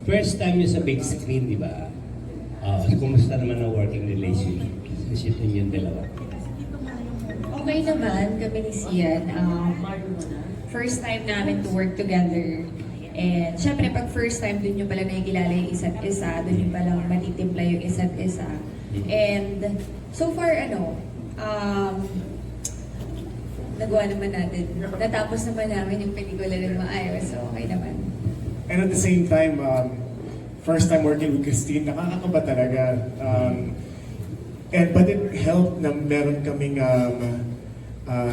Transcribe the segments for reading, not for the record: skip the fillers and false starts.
First time niyo sa big screen, di ba? Kumusta naman ang working relationship niyo yung dalawa? Okay naman, kami ni Xian. First time namin to work together. And syempre, pag first time, dun yung pala nakikilala yung isa't isa, dun yung palang matitimpla yung isa't isa. And so far, nagawa naman natin. Natapos naman namin yung pelikula ng maayos, so okay naman. And at the same time, first time working with Christine, nakakakaba talaga. But it helped na meron kaming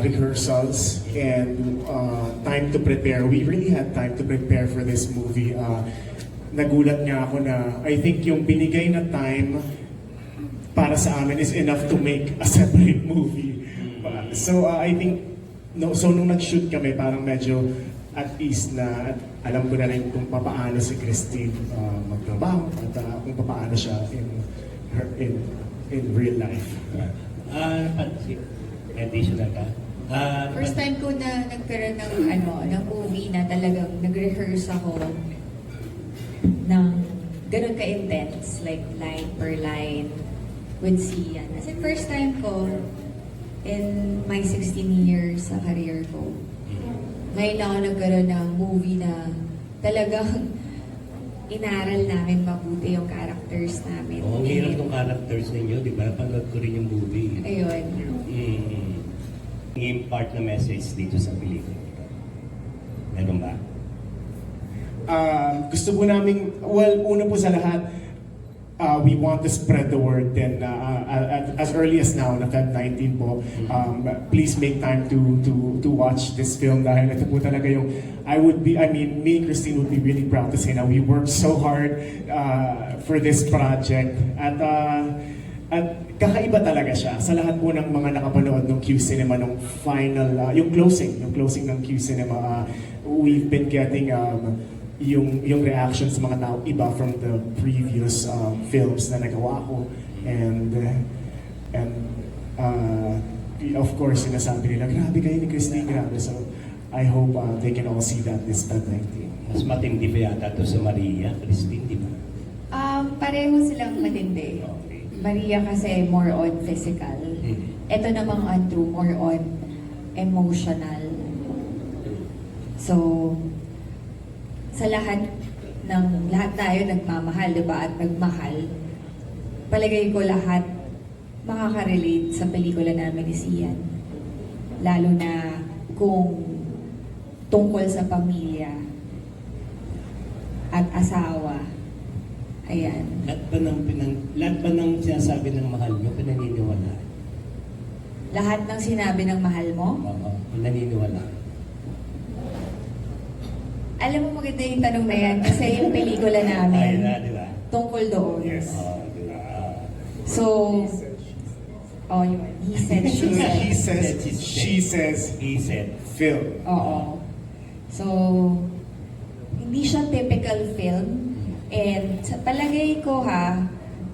rehearsals and time to prepare. We really had time to prepare for this movie. Nagulat nga ako na I think yung binigay na time para sa amin is enough to make a separate movie. So I think, nung nag-shoot kami, parang medyo at ease na at alam ko na rin kung paano si Christine magtrabaho at kung paano siya in real life. Additional ka? First time ko na nagkaroon ng movie na talagang nag-rehearse ako ng ganun ka-intense, like line per line with Xian. Kasi first time ko in my 16 years sa career ko. Ngayon lang ako nagkaroon ng movie na talagang inaral namin mabuti yung characters namin. Oo, ang hirap ng characters ninyo, di ba? Panood ko rin yung movie. Ayun. Yung part na message dito sa pelikula. Meron ba? Gusto po namin, una po sa lahat, we want to spread the word then as early as now na Feb 19 po, please make time to watch this film dahil ito po talaga yung me and Christine would be really proud to say na we worked so hard for this project at kakaiba talaga siya sa lahat po ng mga nakapanood ng Q Cinema nung final yung closing ng Q Cinema. We've been getting yung reaction sa mga tao iba from the previous films na nagawa ko and of course sinasabi nila grabe kayo ni Christine, grabe, so I hope they can all see that this Feb 19. Mas matindi pa yata to sa Maria, Christine, di ba? Pareho silang matindi. Okay. Maria kasi more on physical. Ito namang UnTrue more on emotional. So, sa lahat tayo nagmamahal, di ba? At nagmahal. Palagay ko lahat makaka-relate sa pelikula namin ni Xian. Lalo na kung tungkol sa pamilya at asawa. Ayan. Lahat ba ng sinasabi ng mahal mo, pinaniniwala? Lahat ng sinabi ng mahal mo? Oo, pinaniniwala. Alam mo, maganda yung tanong na yan kasi yung pelikula namin Di ba? tungkol doon. Yes. Diba? So, yun. He said, she said. She says, He said. film. Oo. So, hindi siya typical film. And sa palagay ko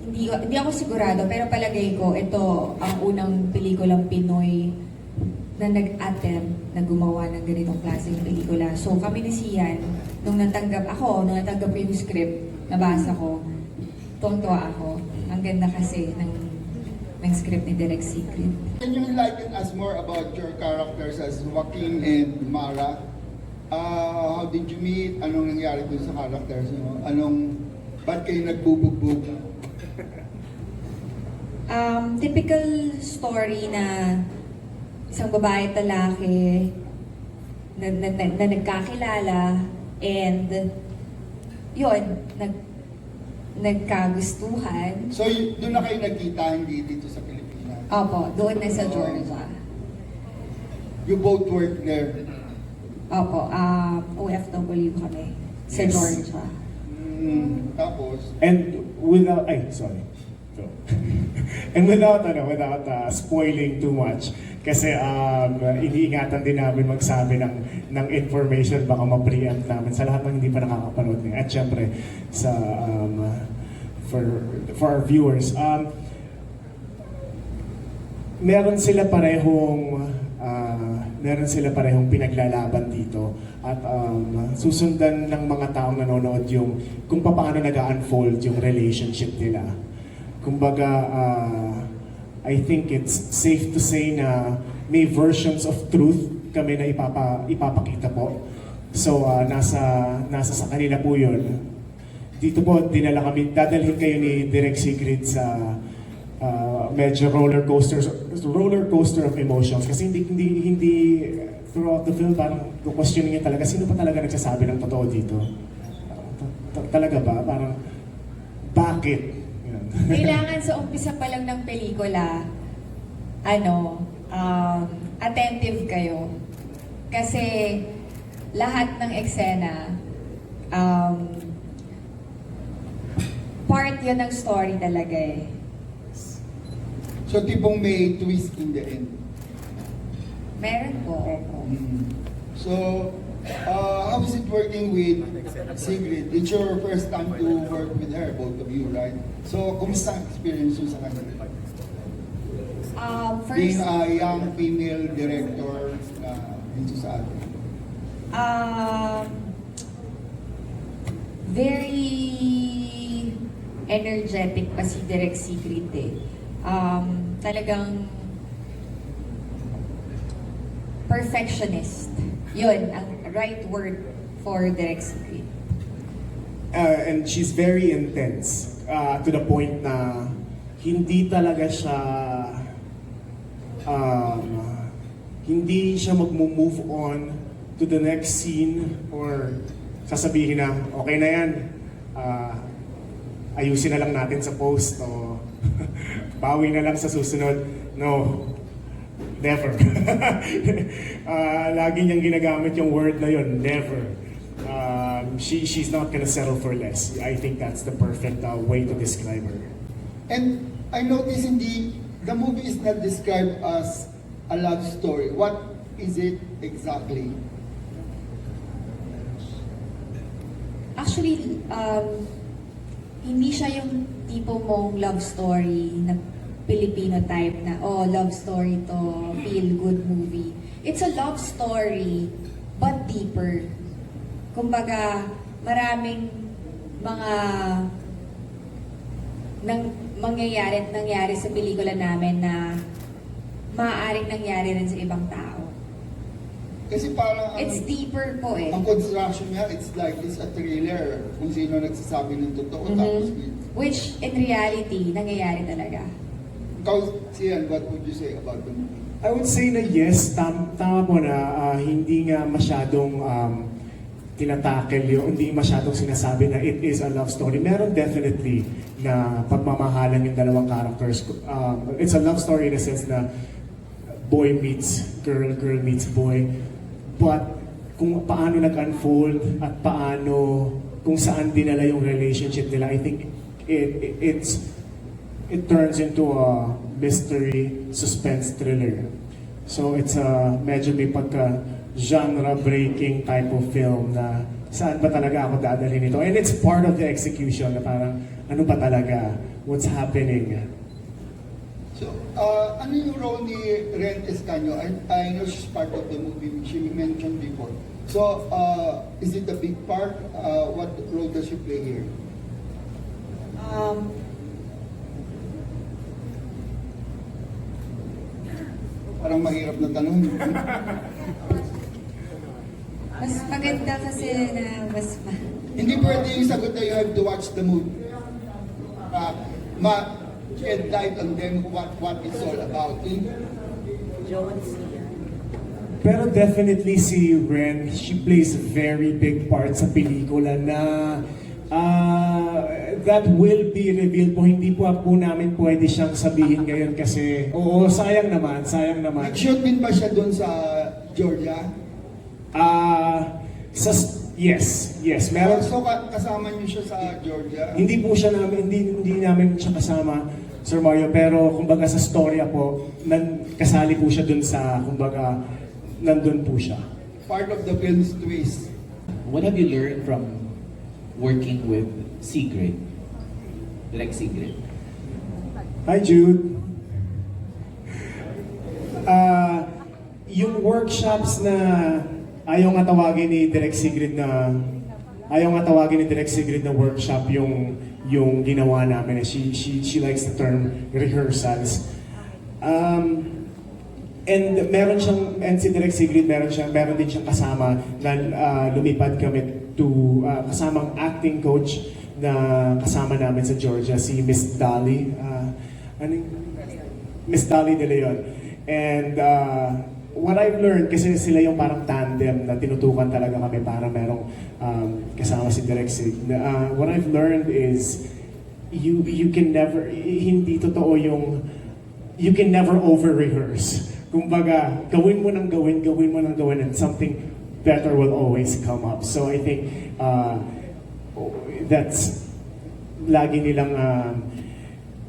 hindi ako sigurado, pero palagay ko ito ang unang pelikulang Pinoy na nag-attempt na gumawa ng ganitong klaseng pelikula. So kami ni Xian, nung natanggap ko yung script, nabasa ko, tuwang-tuwa ako. Ang ganda kasi ng script ni Director Sigrid. Can you enlighten us more about your characters as Joaquin and Mara? How did you meet? Anong nangyari dun sa characters nyo? Ba't kayo nagbubugbog? Typical story na isang babae at lalaki na nagkakilala and yun, nagkagustuhan. So, doon na kayo nagkita, hindi dito sa Pilipinas? Opo, doon na sa Georgia. You both work there? Opo, OFW kami sa Yes. Georgia. Tapos? And without spoiling too much, kasi iniingatan din namin magsabi ng information baka ma-preempt namin sa lahat ng hindi pa nakakapanood niya. At syempre for our viewers, meron sila parehong meron sila parehong pinaglalaban dito at susundan ng mga taong nanonood yung kung paano nag-unfold yung relationship nila. Kumbaga, I think it's safe to say na may versions of truth kami na ipapakita po. So, nasa sa kanila po yun. Dito po, dadalhin kayo ni Direct Sigrid sa medyo roller coaster of emotions. Kasi hindi throughout the film, parang questioning niya talaga, sino pa talaga nagsasabi ng totoo dito? Talaga ba? Parang, bakit? Yan. Kailangan sa umpisa pa lang ng pelikula, attentive kayo. Kasi lahat ng eksena, part yun ng story talaga eh. So tipong may twist in the end. Meron po, opo. So, how is it working with Sigrid? It's your first time to work with her, both of you, right? So, kumusta ang experience mo sa kanya? Being First, a young female director dito sa atin. Very energetic pa si Direct Sigrid eh. Talagang perfectionist. Yun, ang right word for Direct Sigrid. And she's very intense to the point na hindi talaga siya hindi siya mag-move on to the next scene or sasabihin na okay na yan, ayusin na lang natin sa post o bawi na lang sa susunod. No, never. Lagi niyang ginagamit yung word na yun, never. She's not gonna settle for less. I think that's the perfect way to describe her. And I noticed the movie is not described as a love story. What is it exactly? Actually, hindi siya yung tipo mong love story na Filipino type na, oh, love story to, feel good movie. It's a love story, but deeper. Kumbaga, maraming mga nangyari sa pelikula namin na maaaring nangyari rin sa ibang tao. Kasi parang It's deeper po eh. ang construction niya, it's a thriller. Kung sino nagsasabi ng totoo, tapos Which, in reality, nangyayari talaga. ikaw, Xian, what would you say about the movie? I would say na yes, tama po na hindi nga masyadong tinatakel yung, hindi masyadong sinasabi na it is a love story. Meron definitely na pagmamahalan yung dalawang characters. It's a love story in a sense na boy meets girl, girl meets boy. But kung paano nag-unfold at paano, kung saan dinala yung relationship nila, I think it turns into a mystery suspense thriller. So it's a medyo may pagka genre breaking type of film na saan ba talaga ako dadalhin ito? And it's part of the execution na parang ano ba talaga? What's happening? So, ano yung role ni Ren Escaño? I know she's part of the movie, she mentioned before. So, is it a big part? What role does she play here? Parang mahirap na tanong. Mas maganda kasi na Hindi pwede yung sagot na you have to watch the movie. Shed light on them what it's all about. Pero definitely si Ren, she plays a very big part sa pelikula na that will be revealed po. Hindi po namin pwede siyang sabihin ngayon kasi sayang naman. Nag-shoot din ba siya doon sa Georgia? Yes. Meron. So kasama niyo siya sa Georgia? Hindi po siya namin, hindi namin siya kasama, Sir Mario, pero kumbaga sa storya po, kasali po siya dun sa, kumbaga, nandun po siya. Part of the film's twist. What have you learned from working with Sigrid? Direct Sigrid? Hi, Jude. yung workshops na ayaw nga tawagin ni Direct Sigrid na workshop yung ginawa namin. She likes the term rehearsals. And si Direct Sigrid meron din siyang kasama na lumipad kami to kasamang acting coach na kasama namin sa Georgia, si Miss Dolly. Miss Dolly De Leon. And what I've learned, kasi sila yung parang tandem na tinutukan talaga kami para merong kasama si Direct Sig. What I've learned is you can never, hindi totoo yung you can never over-rehearse. Kumbaga, gawin mo ng gawin, and something better will always come up. So I think that's lagi nilang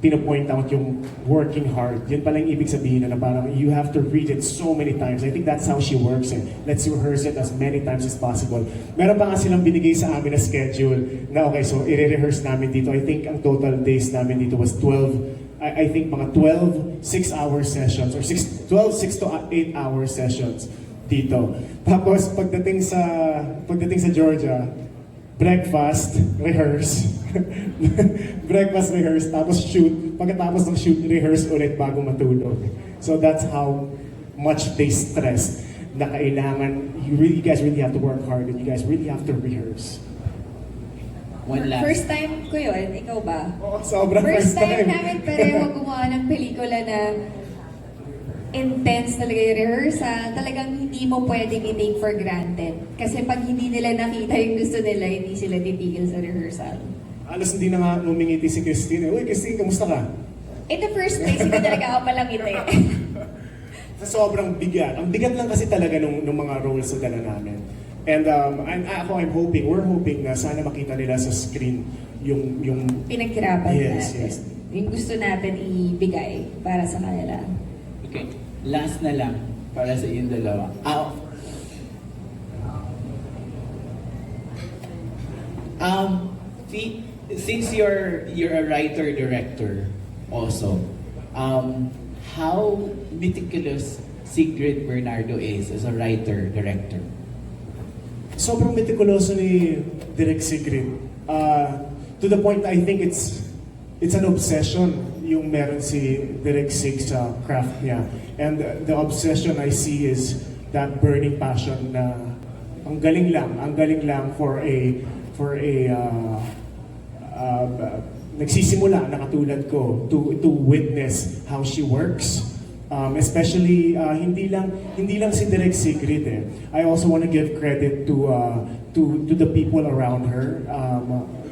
pinapoint out yung working hard. Yun palang ibig sabihin na parang you have to read it so many times. I think that's how she works and let's rehearse it as many times as possible. Meron pa nga silang binigay sa amin na schedule na okay, so i-rehearse namin dito. I think ang total days namin dito was 12, I think mga 12 6-hour sessions or 12 6 to 8 hour sessions dito. Tapos pagdating sa Georgia, breakfast, rehearse. Breakfast, rehearse, tapos shoot. Pagkatapos ng shoot, rehearse ulit bago matulog. So that's how much they stress na kailangan, you guys really have to work hard and you guys really have to rehearse. One last. First time ko yun, ikaw ba? Oo, sobrang First time namin pareho gumawa ng pelikula na intense talaga yung rehearsal. Talagang hindi mo pwedeng i-take for granted. Kasi pag hindi nila nakita yung gusto nila, hindi sila titigil sa rehearsal. Alas hindi na nga ngumingiti si Christine. Uy, Christine, kamusta ka? In the first place, hindi talaga ako palangiti. Sa sobrang bigat. Ang bigat lang kasi talaga nung mga roles na dala namin. And we're hoping na sana makita nila sa screen yung Pinaghirapan yes, natin. yes. Yung gusto natin ibigay para sa kanila. Okay, last na lang para sa inyong dalawa. Since you're a writer-director also, how meticulous Sigrid Bernardo is as a writer-director? Sobrang meticuloso ni Direct Sigrid. To the point I think it's an obsession yung meron si Direct Sig sa craft niya. And the obsession I see is that burning passion na ang galing lang for a nagsisimula na katulad ko to witness how she works. Especially hindi lang si Direct Sigrid eh. I also want to give credit to the people around her.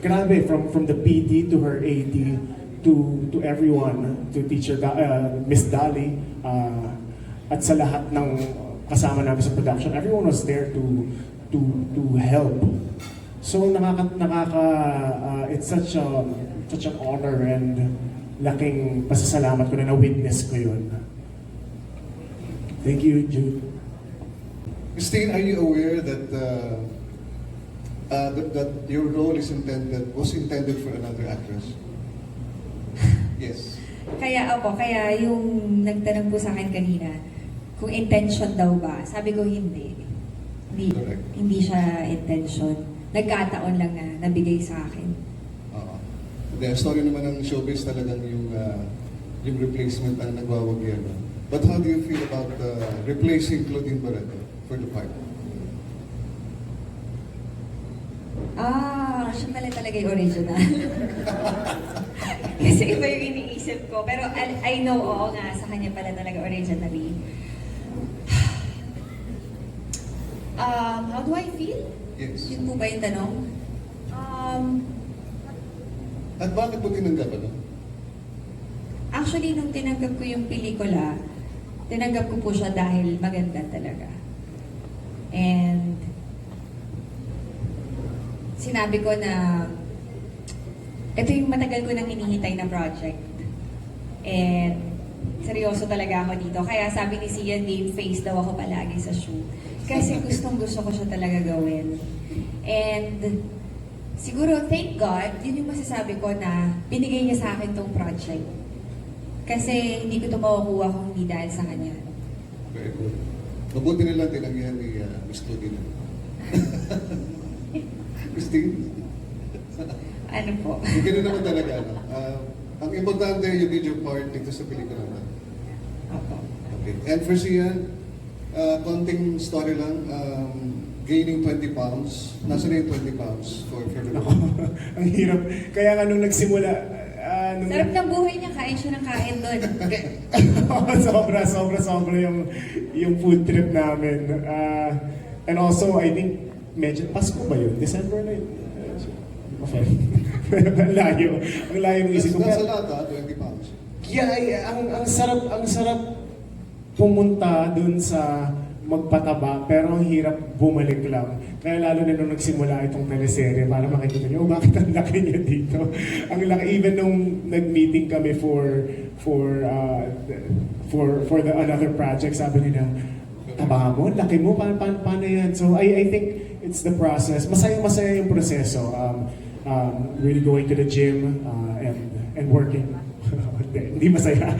Grabe, from the PD to her AD to everyone, to teacher Miss Dali, at sa lahat ng kasama namin sa production, everyone was there to help. So it's such an honor and laking pasasalamat ko na witness ko yun. Thank you, Jude. Christine, are you aware that that your role was intended for another actress? Yes. Kaya yung nagtanong po sa akin kanina, kung intention daw ba, sabi ko hindi. Correct. Hindi siya intention. Nagkataon lang na nabigay sa akin. The story naman ng showbiz talagang yung replacement ang nagwawagyan. But how do you feel about replacing Claudine Barreto for the part? Siya pala talaga yung original. Kasi iba yung iniisip ko. Pero I know, oo nga, sa kanya pala talaga originally. How do I feel? Yes. Yun po ba yung tanong? At bakit mo tinanggap Actually, nung tinanggap ko yung pelikula, tinanggap ko po siya dahil maganda talaga. And sinabi ko na ito yung matagal ko nang hinihintay na project. And seryoso talaga ako dito. Kaya sabi ni Xian, game face daw ako palagi sa shoot. Kasi gusto ko siya talaga gawin. And siguro, thank God, yun yung masasabi ko na binigay niya sa akin tong project. Kasi hindi ko ito makukuha kung hindi dahil sa kanya. Very good. Mabuti na lang tinanggihan ni Miss Claudine. Christine? Ano po? Ganun naman talaga. No? Ang importante, you did your part dito sa pelikula na. Opo. Okay. And for Xian, konting story lang, gaining 20 pounds. Nasaan na yung 20 pounds for the Ako, ang hirap. Kaya nga nung nagsimula, Sarap ng buhay niya, kain siya ng kain doon. sobra yung food trip namin. And also, I think, medyo, Pasko ba yun? December na yun? Okay. Ang layo ng isip ko. Nasa lahat 20 pounds. Yeah, ang sarap pumunta dun sa magpataba, pero ang hirap bumalik lang. Kaya lalo na nung nagsimula itong teleserye, para makikita niyo, bakit ang laki niya dito? Ang laki, even nung nag-meeting kami for the another project, sabi nila, taba mo, laki mo, paano yan? So I think it's the process. Masaya yung proseso. Really going to the gym and working. Hindi masaya.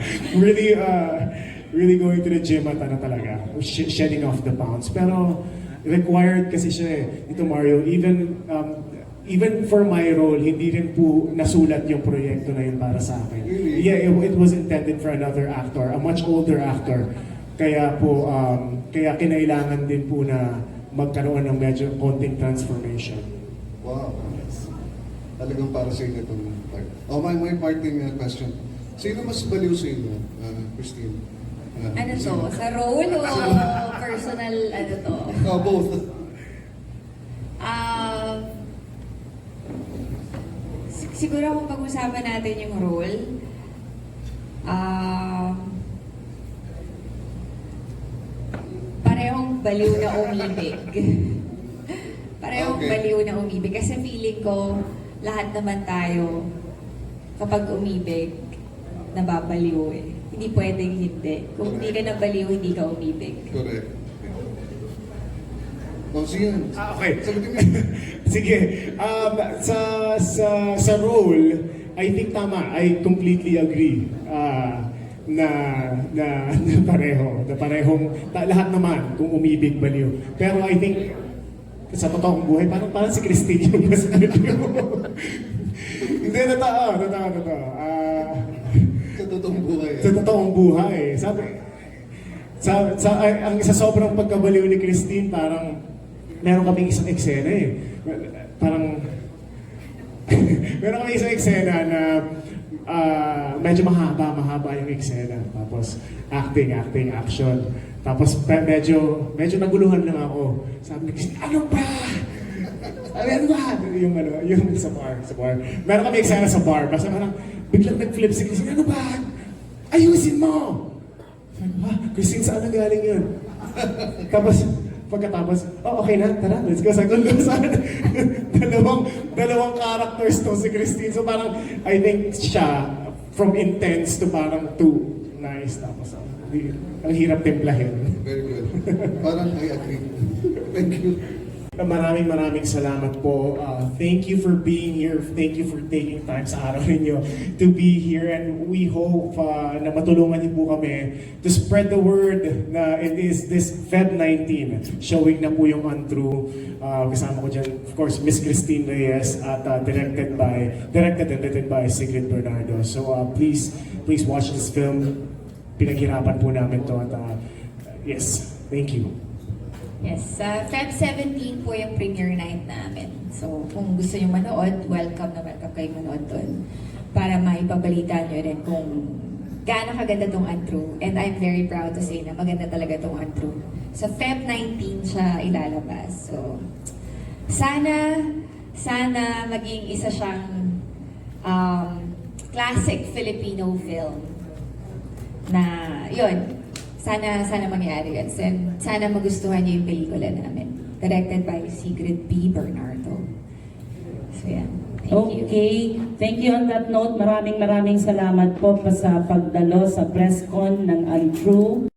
Really going to the gym at ano talaga, shedding off the pounds. Pero required kasi siya eh. Ito Mario, even for my role, hindi rin po nasulat yung proyekto na yun para sa akin. Really? Yeah, it was intended for another actor, a much older actor. Kaya po, kaya kinailangan din po na magkaroon ng medyo konting transformation. Wow. Talagang para sa inyo itong part. My parting question. Sino mas baliw sa inyo, Christine? Ano to? Sa role o personal ano to? Both. Siguro kung pag-usapan natin yung role, parehong baliw na umibig. Parehong Okay. baliw na umibig. Kasi feeling ko, lahat naman tayo, kapag umibig, nababaliw eh. Hindi pwedeng hindi. Kung hindi ka nabaliw, hindi ka umibig. Correct. Xian. Okay. Sagutin mo. Sige. Sa role, I think tama. I completely agree. Na pareho. Na parehong, lahat naman, kung umibig, baliw. Pero I think, sa totoong buhay, parang si Christine yung mas baliw. Hindi, totoo. Sa totoong buhay. Sa totoong buhay. Sabi, ang sa sobrang pagkabaliw ni Christine, parang meron kaming isang eksena eh. Parang meron kaming isang eksena na medyo mahaba yung eksena. Tapos acting, action. Tapos medyo naguluhan lang ako. Sabi ni Christine, ano ba? Yung sa bar. Meron kami eksena sa bar. Basta parang biglang nag-flip si Christine, ano ba? Ayusin mo! Christine, saan na galing yun? Tapos, pagkatapos, okay na, tara, let's go. Sabi ko, dalawang characters to si Christine. So parang, I think siya, from intense to parang too nice. Tapos, ang hirap templahin. Very good. Parang I agree. Thank you. Maraming salamat po. Thank you for being here. Thank you for taking time sa araw ninyo to be here. And we hope na matulungan niyo po kami to spread the word na it is this Feb 19 showing na po yung UnTrue. Kasama ko dyan, of course, Miss Christine Reyes at directed and written by Sigrid Bernardo. So please watch this film. Pinaghirapan po namin to. At yes, thank you. Yes, Feb 17 po yung premiere night namin. So, kung gusto nyo manood, welcome kayo manood doon. Para maipabalita nyo rin kung gaano kaganda tong UnTrue. And I'm very proud to say na maganda talaga tong UnTrue. Sa Feb 19 siya ilalabas. So, sana maging isa siyang classic Filipino film na, yun, Sana mangyari yan. Sana magustuhan niyo yung pelikula namin. Directed by Sigrid Bernardo. So yan. Thank you. Okay. Thank you on that note. Maraming salamat po sa pagdalo sa Presscon ng UnTrue.